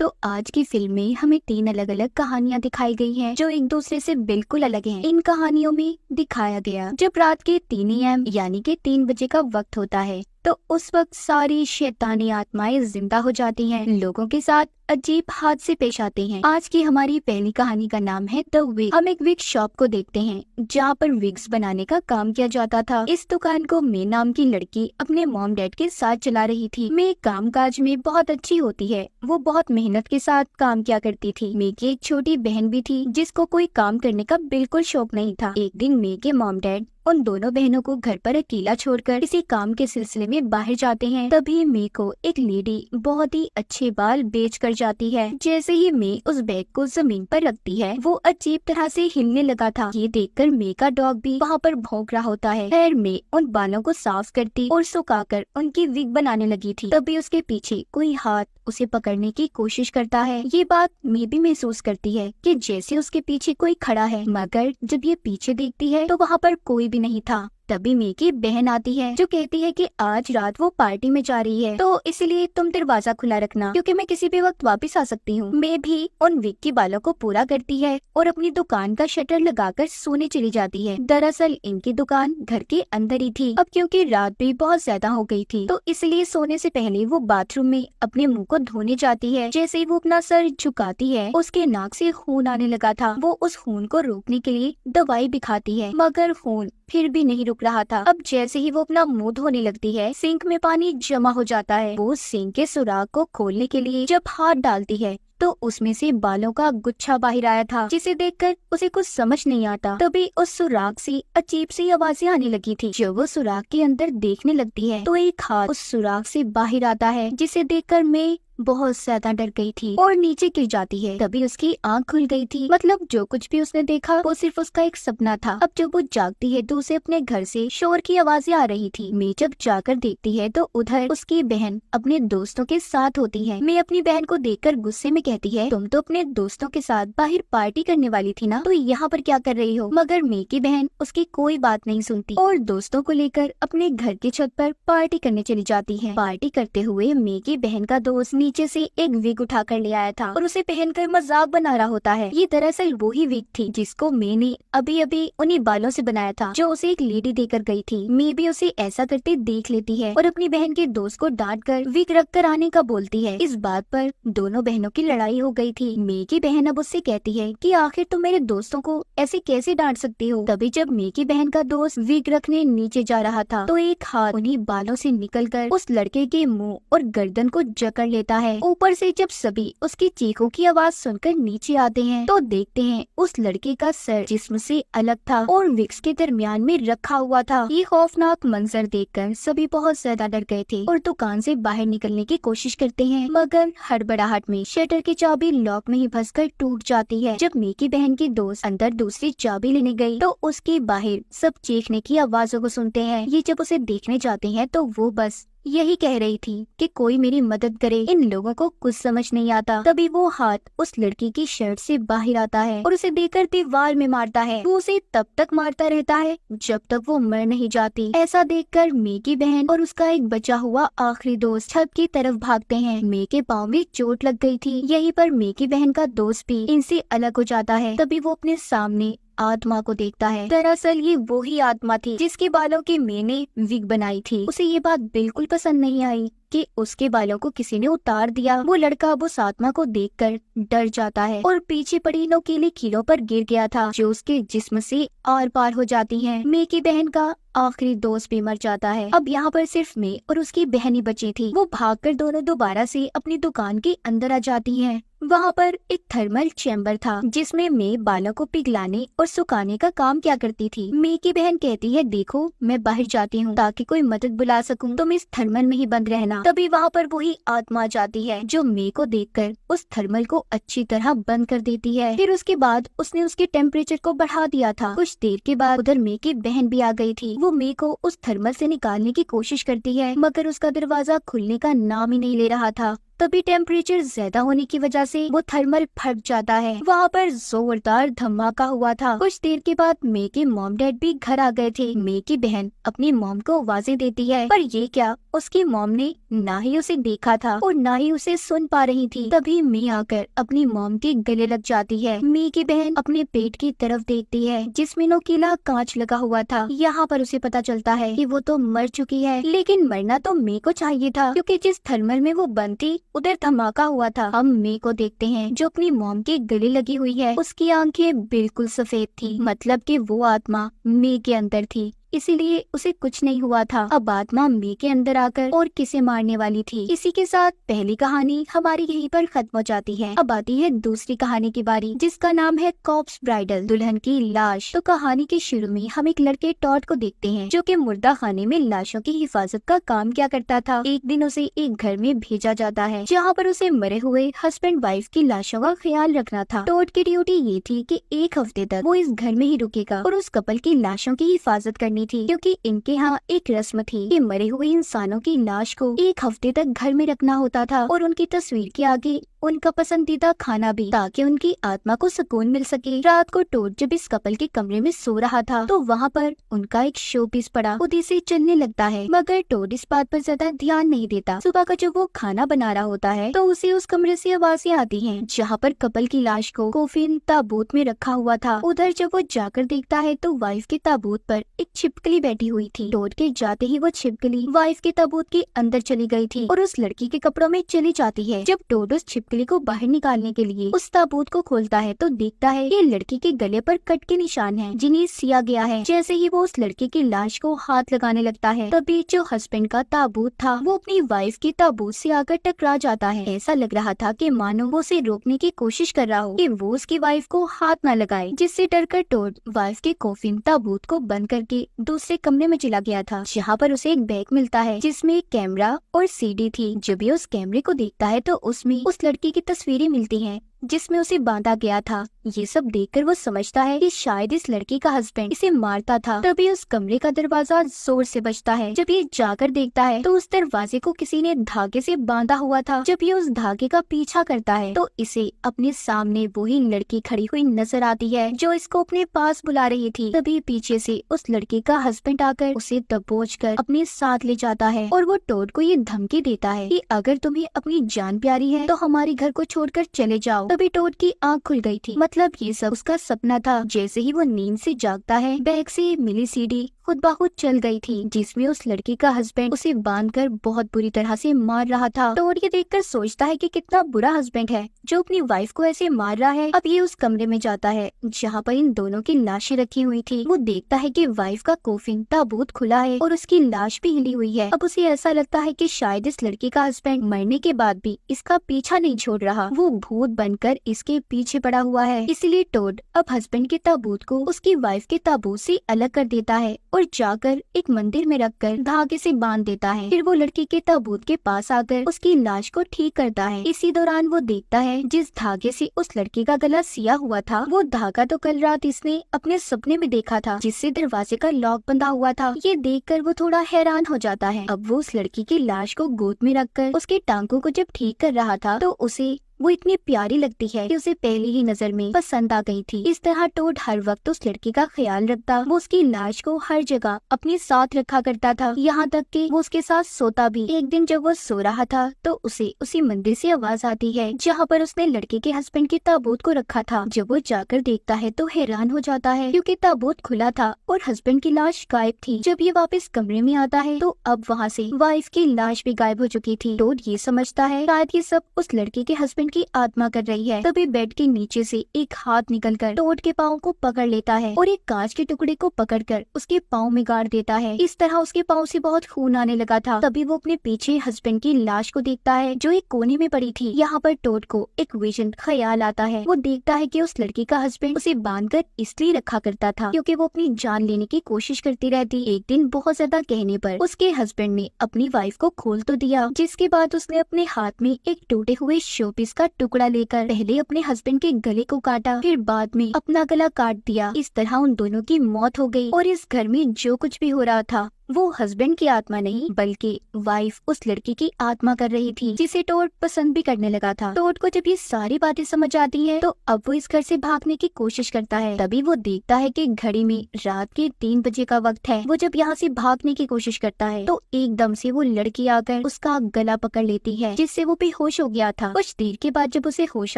तो आज की फिल्म में हमें 3 अलग अलग कहानियां दिखाई गई हैं जो एक दूसरे से बिल्कुल अलग हैं। इन कहानियों में दिखाया गया जब रात के 3 AM यानी कि 3 बजे का वक्त होता है तो उस वक्त सारी शैतानी आत्माएं जिंदा हो जाती हैं। लोगों के साथ अजीब हादसे पेश आते हैं। आज की हमारी पहली कहानी का नाम है द विग। हम एक विग शॉप को देखते हैं जहाँ पर विग्स बनाने का काम किया जाता था। इस दुकान को मे नाम की लड़की अपने मॉम डैड के साथ चला रही थी। मे कामकाज में बहुत अच्छी होती है। वो बहुत मेहनत के साथ काम किया करती थी। मे की एक छोटी बहन भी थी जिसको कोई काम करने का बिल्कुल शौक नहीं था। एक दिन मे के मॉम डैड उन दोनों बहनों को घर पर अकेला छोड़कर किसी काम के सिलसिले में बाहर जाते हैं। तभी मे को एक लेडी बहुत ही अच्छे बाल बेच कर जाती है। जैसे ही मे उस बैग को जमीन पर रखती है वो अजीब तरह से हिलने लगा था। ये देखकर मे का डॉग भी वहाँ पर भौंक रहा होता है। खैर मे उन बालों को साफ करती और सुखाकर उनकी विग बनाने लगी थी। तभी उसके पीछे कोई हाथ उसे पकड़ने की कोशिश करता है। ये बात मे भी महसूस करती है कि जैसे उसके पीछे कोई खड़ा है, मगर जब ये पीछे देखती है तो वहाँ पर कोई भी नहीं था। तभी मे की बहन आती है जो कहती है कि आज रात वो पार्टी में जा रही है तो इसलिए तुम दरवाजा खुला रखना क्योंकि मैं किसी भी वक्त वापस आ सकती हूँ। मे भी उन विग के बालों को पूरा करती है और अपनी दुकान का शटर लगाकर सोने चली जाती है। दरअसल इनकी दुकान घर के अंदर ही थी। अब क्योंकि रात भी बहुत ज्यादा हो गई थी तो इसलिए सोने से पहले वो बाथरूम में अपने मुंह को धोने जाती है। जैसे ही वो अपना सर झुकाती है उसके नाक से खून आने लगा था। वो उस खून को रोकने के लिए दवाई भी खाती है मगर खून फिर भी नहीं रुक रहा था। अब जैसे ही वो अपना मुंह धोने लगती है सिंक में पानी जमा हो जाता है। वो सिंक के सुराख को खोलने के लिए जब हाथ डालती है तो उसमें से बालों का गुच्छा बाहर आया था जिसे देखकर उसे कुछ समझ नहीं आता। तभी उस सुराख से अजीब सी आवाजें आने लगी थी। जब वो सुराख के अंदर देखने लगती है तो एक हाथ उस सुराख से बाहर आता है जिसे देखकर मैं बहुत ज्यादा डर गई थी और नीचे गिर जाती है। तभी उसकी आंख खुल गई थी। मतलब जो कुछ भी उसने देखा वो सिर्फ उसका एक सपना था। अब जब वो जागती है तो उसे अपने घर से शोर की आवाजें आ रही थी। मैं जब जाकर देखती है तो उधर उसकी बहन अपने दोस्तों के साथ होती है। मैं अपनी बहन को देखकर गुस्से में कहती है तुम तो अपने दोस्तों के साथ बाहर पार्टी करने वाली थी ना, तो यहाँ पर क्या कर रही हो। मगर मे की बहन उसकी कोई बात नहीं सुनती और दोस्तों को लेकर अपने घर की छत पर पार्टी करने चली जाती है। पार्टी करते हुए मे की बहन का दोस्त नीचे से एक विग उठा कर ले आया था और उसे पहनकर मजाक बना रहा होता है। ये दरअसल वो ही विग थी जिसको मे ने अभी अभी उन्हीं बालों से बनाया था जो उसे एक लेडी देकर गई थी। मे भी उसे ऐसा करते देख लेती है और अपनी बहन के दोस्त को डांट कर विग रख कर आने का बोलती है। इस बात पर दोनों बहनों की लड़ाई हो गई थी। मे की बहन अब उससे कहती है कि आखिर तुम मेरे दोस्तों को ऐसे कैसे डांट सकती हो। तभी जब मे की बहन का दोस्त विग रखने नीचे जा रहा था तो एक हाथ उन्हीं बालों से निकलकर उस लड़के के मुंह और गर्दन को जकड़ लेता है। ऊपर से जब सभी उसकी चीखों की आवाज सुनकर नीचे आते हैं तो देखते हैं उस लड़के का सर जिस्म से अलग था और विग्स के दरमियान में रखा हुआ था। ये खौफनाक मंजर देखकर सभी बहुत ज्यादा डर गए थे और दुकान से बाहर निकलने की कोशिश करते हैं मगर हड़बड़ाहट में शटर की चाबी लॉक में ही फंसकर टूट जाती है। जब मे की बहन की दोस्त अंदर दूसरी चाबी लेने गई तो उसके बाहर सब चीखने की आवाजों को सुनते हैं। ये जब उसे देखने जाते हैं तो वो बस यही कह रही थी कि कोई मेरी मदद करे, इन लोगों को कुछ समझ नहीं आता। तभी वो हाथ उस लड़की की शर्ट से बाहर आता है और उसे देखकर दीवार में मारता है। वो उसे तब तक मारता रहता है जब तक वो मर नहीं जाती। ऐसा देखकर मे की बहन और उसका एक बचा हुआ आखिरी दोस्त छत की तरफ भागते हैं। मे के पाँव में चोट लग गई थी। यहीं पर मे की बहन का दोस्त भी इनसे अलग हो जाता है। तभी वो अपने सामने आत्मा को देखता है। दरअसल ये वो ही आत्मा थी जिसके बालों की मैंने विग बनाई थी। उसे ये बात बिल्कुल पसंद नहीं आई कि उसके बालों को किसी ने उतार दिया। वो लड़का अब उस आत्मा को देखकर डर जाता है और पीछे पड़ी नोकीली कीलों पर गिर गया था जो उसके जिस्म से आर पार हो जाती हैं। मे की बहन का आखिरी दोस्त भी मर जाता है। अब यहाँ पर सिर्फ मे और उसकी बहन ही बची थी। वो भागकर दोनों दोबारा से अपनी दुकान के अंदर आ जाती हैं। वहाँ पर एक थर्मल चैम्बर था जिसमें मे बालों को पिघलाने और सुखाने का काम क्या करती थी। मे की बहन कहती है देखो मैं बाहर जाती हूँ ताकि कोई मदद बुला सकूं, तुम इस थर्मल में ही बंद रहना। तभी वहाँ पर वही आत्मा जाती है जो मे को देखकर उस थर्मल को अच्छी तरह बंद कर देती है। फिर उसके बाद उसने उसके टेम्परेचर को बढ़ा दिया था। कुछ देर के बाद उधर मे की बहन भी आ गई थी। वो मे को उस थर्मल से निकालने की कोशिश करती है मगर उसका दरवाजा खुलने का नाम ही नहीं ले रहा था। तभी टेम्परेचर ज्यादा होने की वजह से वो थर्मल फट जाता है। वहाँ पर जोरदार धमाका हुआ था। कुछ देर के बाद मे के मॉम डैड भी घर आ गए थे। मे की बहन अपनी मॉम को आवाजें देती है, पर ये क्या, उसकी मॉम ने ना ही उसे देखा था और ना ही उसे सुन पा रही थी। तभी मे आकर अपनी मॉम के गले लग जाती है। मे की बहन अपने पेट की तरफ देखती है जिसमें नोकीला कांच लगा हुआ था। यहाँ पर उसे पता चलता है कि वो तो मर चुकी है, लेकिन मरना तो मे को चाहिए था क्योंकि जिस थर्मल में वो बंद थी उधर धमाका हुआ था। हम मे को देखते हैं जो अपनी मॉम के गले लगी हुई है। उसकी आंखें बिल्कुल सफेद थी, मतलब कि वो आत्मा मे के अंदर थी, इसीलिए उसे कुछ नहीं हुआ था। अब आत्मा मे के अंदर आकर और किसे मारने वाली थी। इसी के साथ पहली कहानी हमारी यहीं पर खत्म हो जाती है। अब आती है दूसरी कहानी की बारी, जिसका नाम है कॉप्स ब्राइडल, दुल्हन की लाश। तो कहानी के शुरू में हम एक लड़के टॉड को देखते हैं जो कि मुर्दा खाने में लाशों की हिफाजत का काम किया करता था। एक दिन उसे एक घर में भेजा जाता है जहाँ पर उसे मरे हुए हस्बैंड वाइफ की लाशों का ख्याल रखना था। टॉड की ड्यूटी ये थी कि एक हफ्ते तक वो इस घर में ही रुकेगा और उस कपल की लाशों की हिफाजत करनी थी, क्योंकि इनके यहाँ एक रस्म थी कि मरे हुए इंसानों की लाश को एक हफ्ते तक घर में रखना होता था और उनकी तस्वीर के आगे उनका पसंदीदा खाना भी, ताकि उनकी आत्मा को सुकून मिल सके। रात को टोड जब इस कपल के कमरे में सो रहा था तो वहाँ पर उनका एक शो पीस पड़ा खुद से चलने लगता है, मगर टोड इस बात पर ज्यादा ध्यान नहीं देता। सुबह का जब वो खाना बना रहा होता है तो उसे उस कमरे से आवाजें आती हैं जहाँ पर कपल की लाश को कोफिन ताबूत में रखा हुआ था। उधर जब वो जाकर देखता है तो वाइफ के ताबूत पर एक छिपकली बैठी हुई थी। टोड के जाते ही वो छिपकली वाइफ के ताबूत के अंदर चली गई थी और उस लड़की के कपड़ों में चली जाती है। जब टोड उस छिपकली को बाहर निकालने के लिए उस ताबूत को खोलता है तो देखता है ये लड़की के गले पर कट के निशान हैं जिन्हें सिया गया है। जैसे ही वो उस लड़की की लाश को हाथ लगाने लगता है तभी जो हस्बैंड का ताबूत था वो अपनी वाइफ के ताबूत से आकर टकरा जाता है। ऐसा लग रहा था कि मानो वो उसे रोकने की कोशिश कर रहा हो कि वो उसकी वाइफ को हाथ न लगाए, जिससे डरकर टोड वाइफ के कोफिन ताबूत को बंद करके दूसरे कमरे में चला गया था, जहाँ पर उसे एक बैग मिलता है जिसमें एक कैमरा और सीडी थी। जब ये उस कैमरे को देखता है तो उसमें उस लड़की की तस्वीरें मिलती हैं जिसमें उसे बांधा गया था। ये सब देखकर वो समझता है कि शायद इस लड़की का हस्बैंड इसे मारता था। तभी उस कमरे का दरवाजा जोर से बजता है। जब ये जाकर देखता है तो उस दरवाजे को किसी ने धागे से बांधा हुआ था। जब ये उस धागे का पीछा करता है तो इसे अपने सामने वही लड़की खड़ी हुई नजर आती है जो इसको अपने पास बुला रही थी। तभी पीछे से उस लड़की का हस्बैंड आकर उसे दबोच कर अपने साथ ले जाता है और वो टोड को ये धमकी देता है कि अगर तुम्हें अपनी जान प्यारी है तो हमारे घर को छोड़कर चले जाओ। तभी टोड की आंख खुल गई थी, मतलब ये सब उसका सपना था। जैसे ही वो नींद से जागता है बैग से मिली सीडी खुद ब खुद चल गई थी जिसमें उस लड़की का हस्बैंड उसे बांधकर बहुत बुरी तरह से मार रहा था। टोड ये देखकर सोचता है कि कितना बुरा हस्बैंड है जो अपनी वाइफ को ऐसे मार रहा है। अब ये उस कमरे में जाता है जहाँ पर इन दोनों की लाशें रखी हुई थी। वो देखता है कि वाइफ का कोफिन ताबूत खुला है और उसकी लाश भी हिली हुई है। अब उसे ऐसा लगता है कि शायद इस लड़की का हस्बैंड मरने के बाद भी इसका पीछा नहीं छोड़ रहा, वो भूत बनकर इसके पीछे पड़ा हुआ है। इसलिए टोड अब हस्बैंड के ताबूत को उसकी वाइफ के ताबूत से अलग कर देता है और जाकर एक मंदिर में रखकर धागे से बांध देता है। फिर वो लड़की के ताबूत के पास आकर उसकी लाश को ठीक करता है। इसी दौरान वो देखता है जिस धागे से उस लड़की का गला सिया हुआ था वो धागा तो कल रात इसने अपने सपने में देखा था, जिससे दरवाजे का लॉक बंधा हुआ था। ये देखकर वो थोड़ा हैरान हो जाता है। अब वो उस लड़की की लाश को गोद में रखकर उसके टांगों को जब ठीक कर रहा था तो उसे वो इतनी प्यारी लगती है कि उसे पहली ही नजर में पसंद आ गई थी। इस तरह टोड हर वक्त उस लड़की का ख्याल रखता। वो उसकी लाश को हर जगह अपने साथ रखा करता था, यहाँ तक कि वो उसके साथ सोता भी। एक दिन जब वो सो रहा था तो उसे उसी मंदिर से आवाज आती है जहाँ पर उसने लड़के के हस्बैंड के ताबूत को रखा था। जब वो जाकर देखता है तो हैरान हो जाता है क्योंकि ताबूत खुला था और हस्बैंड की लाश गायब थी। जब ये वापस कमरे में आता है तो अब वहाँ से वाइफ की लाश भी गायब हो चुकी थी। टोड ये समझता है शायद ये सब उस लड़के के हस्बैंड की आत्मा कर रही है। तभी बेड के नीचे से एक हाथ निकलकर टोड के पाँव को पकड़ लेता है और एक कांच के टुकड़े को पकड़कर उसके पाँव में गाड़ देता है। इस तरह उसके पाँव से बहुत खून आने लगा था। तभी वो अपने पीछे हस्बैंड की लाश को देखता है जो एक कोने में पड़ी थी। यहाँ पर टोड को एक विजन ख्याल आता है। वो देखता है कि उस लड़की का हस्बैंड उसे बांधकर इसलिए रखा करता था क्योंकि वो अपनी जान लेने की कोशिश करती रहती। एक दिन बहुत ज्यादा कहने पर उसके हस्बैंड ने अपनी वाइफ को खोल तो दिया, जिसके बाद उसने अपने हाथ में एक टूटे हुए शोपीस का टुकड़ा लेकर पहले अपने हस्बैंड के गले को काटा, फिर बाद में अपना गला काट दिया। इस तरह उन दोनों की मौत हो गई और इस घर में जो कुछ भी हो रहा था वो हस्बैंड की आत्मा नहीं बल्कि वाइफ उस लड़की की आत्मा कर रही थी, जिसे टोड पसंद भी करने लगा था। टोड को जब ये सारी बातें समझ आती है तो अब वो इस घर से भागने की कोशिश करता है। तभी वो देखता है कि घड़ी में रात के 3 बजे का वक्त है। वो जब यहाँ से भागने की कोशिश करता है तो एकदम से वो लड़की आकर उसका गला पकड़ लेती है, जिससे वो बेहोश हो गया था। कुछ देर के बाद जब उसे होश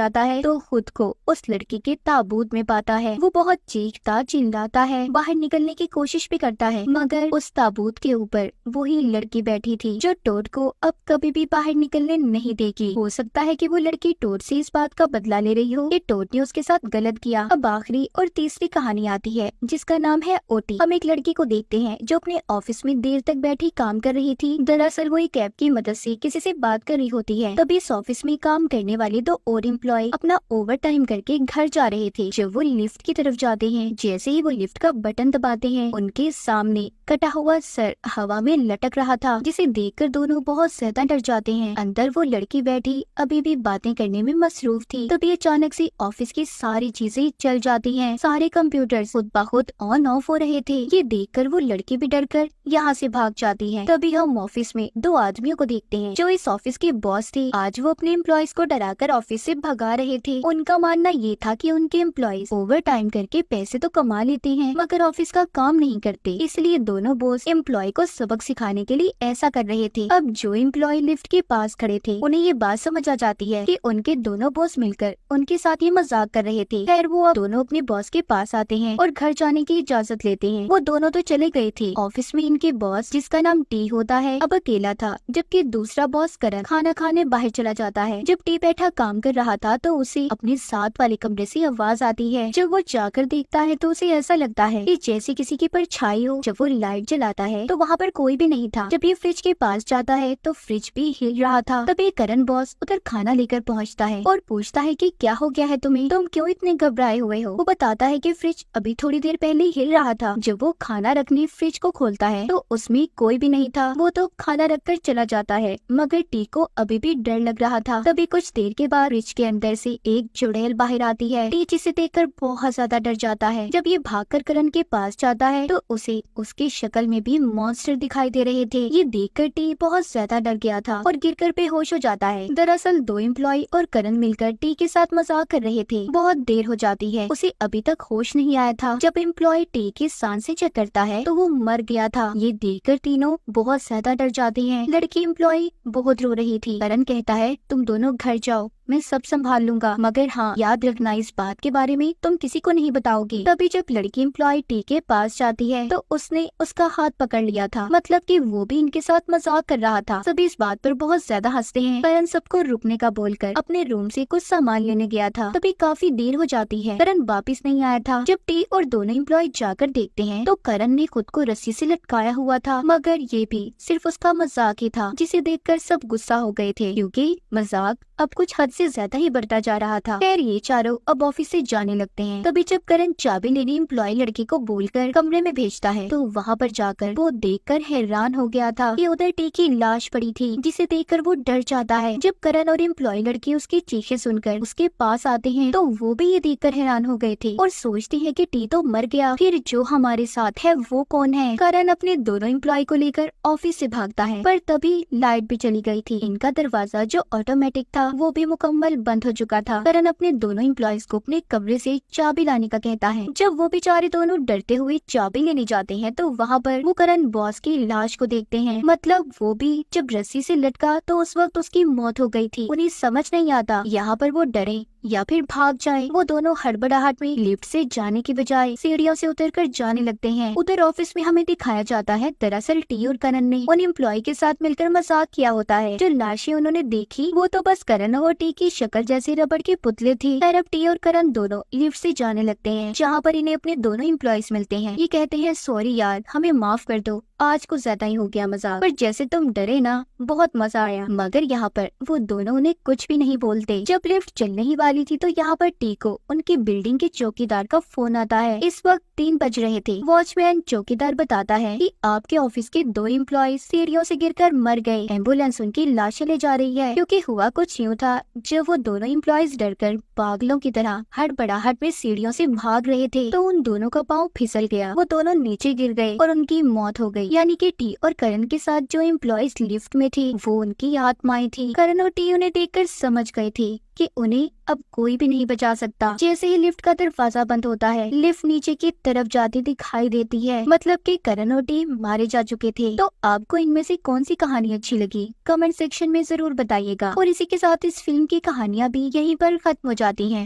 आता है तो खुद को उस लड़की के ताबूत में पाता है। वो बहुत चीखता चिल्लाता है, बाहर निकलने की कोशिश भी करता है, मगर उस ताबूत के ऊपर वही लड़की बैठी थी जो टोड को अब कभी भी बाहर निकलने नहीं देगी। हो सकता है कि वो लड़की टोड से इस बात का बदला ले रही हो कि टोड ने उसके साथ गलत किया। अब आखिरी और तीसरी कहानी आती है जिसका नाम है ओटी। हम एक लड़की को देखते हैं जो अपने ऑफिस में देर तक बैठी काम कर रही थी। दरअसल वो एक ऐप की मदद से किसी से बात कर रही होती है। तभी इस ऑफिस में काम करने वाले 2 और एम्प्लॉय अपना ओवर टाइम करके घर जा रहे थे। जब वो लिफ्ट की तरफ जाते हैं, जैसे ही वो लिफ्ट का बटन दबाते हैं, उनके सामने कटा हुआ सर हवा में लटक रहा था, जिसे देखकर दोनों बहुत ज्यादा डर जाते हैं। अंदर वो लड़की बैठी अभी भी बातें करने में मसरूफ थी। तभी अचानक से ऑफिस की सारी चीजें चल जाती हैं। सारे कंप्यूटर खुद ब खुद ऑन ऑफ हो रहे थे। ये देखकर वो लड़की भी डरकर यहाँ से भाग जाती है। तभी हम ऑफिस में 2 आदमियों को देखते हैं जो इस ऑफिस के बॉस थे। आज वो अपने एम्प्लॉयज को डराकर ऑफिस से भगा रहे थे। उनका मानना ये था कि उनके एम्प्लॉयज ओवर टाइम करके पैसे तो कमा लेते हैं मगर ऑफिस का काम नहीं करते, इसलिए दोनों बॉस एम्प्लॉय को सबक सिखाने के लिए ऐसा कर रहे थे। अब जो एम्प्लॉय लिफ्ट के पास खड़े थे उन्हें ये बात समझ आ जाती है कि उनके दोनों बॉस मिलकर उनके साथ ये मजाक कर रहे थे। खैर वो अब दोनों अपने बॉस के पास आते हैं और घर जाने की इजाजत लेते हैं। वो दोनों तो चले गए थे। ऑफिस में इनके बॉस जिसका नाम टी होता है अब अकेला था, जबकि दूसरा बॉस करण खाना खाने बाहर चला जाता है। जब टी बैठा काम कर रहा था तो उसे अपने साथ वाले कमरे से आवाज आती है। जब वो जाकर देखता है तो उसे ऐसा लगता है कि जैसे किसी की परछाई हो। जब वो लाइट जलाता है तो वहाँ पर कोई भी नहीं था। जब ये फ्रिज के पास जाता है तो फ्रिज भी हिल रहा था। तभी करण बॉस उधर खाना लेकर पहुँचता है और पूछता है कि क्या हो गया है तुम्हें, तुम क्यों इतने घबराए हुए हो। वो बताता है कि फ्रिज अभी थोड़ी देर पहले हिल रहा था। जब वो खाना रखने फ्रिज को खोलता है तो उसमें कोई भी नहीं था। वो तो खाना रखकर चला जाता है मगर टी को अभी भी डर लग रहा था। तभी कुछ देर के बाद फ्रिज के अंदर से एक चुड़ैल बाहर आती है। टी जिसे देखकर बहुत ज्यादा डर जाता है। जब ये भागकर करण के पास जाता है तो उसे उसकी शक्ल में भी मॉन्स्टर दिखाई दे रहे थे। ये देखकर टी बहुत ज्यादा डर गया था और गिरकर बेहोश हो जाता है। दरअसल 2 एम्प्लॉय और करण मिलकर टी के साथ मजाक कर रहे थे। बहुत देर हो जाती है, उसे अभी तक होश नहीं आया था। जब एम्प्लॉय टी की सांसें चेक करता है तो वो मर गया था। ये देखकर तीनों बहुत ज्यादा डर जाते हैं। लड़की एम्प्लॉय बहुत रो रही थी। करण कहता है तुम दोनों घर जाओ, मैं सब संभाल लूंगा, मगर हाँ याद रखना इस बात के बारे में तुम किसी को नहीं बताओगी। तभी जब लड़की एम्प्लॉय टी के पास जाती है तो उसने उसका हाथ पकड़ लिया था, मतलब कि वो भी इनके साथ मजाक कर रहा था। सभी इस बात पर बहुत ज्यादा हंसते हैं। करण सबको रुकने का बोलकर अपने रूम से कुछ सामान लेने गया था। तभी काफी देर हो जाती है। करण वापिस नहीं आया था। जब टी और दोनों एम्प्लॉय जाकर देखते हैं तो करण ने खुद को रस्सी से लटकाया हुआ था, मगर ये भी सिर्फ उसका मजाक ही था, जिसे देखकर सब गुस्सा हो गए थे क्योंकि मजाक अब कुछ हद से ज्यादा ही बढ़ता जा रहा था। खैर ये चारों अब ऑफिस से जाने लगते हैं। तभी जब करण चाबी लेने एम्प्लॉय लड़की को बोलकर कमरे में भेजता है तो वहाँ पर जाकर वो देखकर हैरान हो गया था कि उधर टी की लाश पड़ी थी, जिसे देखकर वो डर जाता है। जब करण और एम्प्लॉय लड़की उसकी चीखें सुनकर उसके पास आते हैं तो वो भी ये देखकर हैरान हो गए थे और सोचते हैं कि टी तो मर गया, फिर जो हमारे साथ है वो कौन है। करण अपने दोनों एम्प्लॉय को लेकर ऑफिस से भागता है, पर तभी लाइट भी चली गई थी। इनका दरवाजा जो ऑटोमेटिक था वो भी मुकम्मल बंद हो चुका था। करण अपने दोनों एम्प्लॉयज को अपने कमरे से चाबी लाने का कहता है। जब वो बेचारे दोनों डरते हुए चाबी लेने जाते हैं तो वहाँ पर वो करण बॉस की लाश को देखते हैं, मतलब वो भी जब रस्सी से लटका तो उस वक्त उसकी मौत हो गई थी। उन्हें समझ नहीं आता यहाँ पर वो डरे या फिर भाग जाए। वो दोनों हड़बड़ाहट में लिफ्ट से जाने की बजाय सीढ़ियों से उतरकर जाने लगते हैं। उधर ऑफिस में हमें दिखाया जाता है दरअसल टी और करण ने उन एम्प्लॉय के साथ मिलकर मजाक किया होता है। जो लाशें उन्होंने देखी वो तो बस करण और टी की शक्ल जैसे रबड़ के पुतले थी। खैर अब टी और करण दोनों लिफ्ट से जाने लगते हैं, जहाँ पर इन्हें अपने दोनों एम्प्लॉयज मिलते हैं। ये कहते हैं सॉरी यार, हमें माफ कर दो, आज कुछ ज्यादा ही हो गया मजाक, पर जैसे तुम डरे ना बहुत मजा आया। मगर यहाँ पर वो दोनों उन्हें कुछ भी नहीं बोलते। जब लिफ्ट चलने ही वाली थी तो यहाँ पर टी को उनकी बिल्डिंग के चौकीदार का फोन आता है। इस वक्त 3 बज रहे थे। वॉचमैन चौकीदार बताता है कि आपके ऑफिस के 2 एम्प्लॉय सीढ़ियों से गिरकर मर गए। एम्बुलेंस उनकी लाशें ले जा रही है, क्योंकि हुआ कुछ यूँ था जब वो दोनों एम्प्लॉयज डरकर पागलों की तरह हड़बड़ाहट में सीढ़ियों से भाग रहे थे तो उन दोनों का पाँव फिसल गया। वो दोनों नीचे गिर गए और उनकी मौत हो गई। यानी कि टी और करण के साथ जो एम्प्लॉयज लिफ्ट में थे वो उनकी आत्माएं थी। करण और टी उन्हें देखकर समझ गए थे कि उन्हें अब कोई भी नहीं बचा सकता। जैसे ही लिफ्ट का दरवाजा बंद होता है, लिफ्ट नीचे की तरफ जाती दिखाई देती है, मतलब कि करण और टी मारे जा चुके थे। तो आपको इनमें से कौन सी कहानी अच्छी लगी, कमेंट सेक्शन में जरूर बताइएगा। और इसी के साथ इस फिल्म की कहानियाँ भी यहीं पर खत्म हो जाती हैं।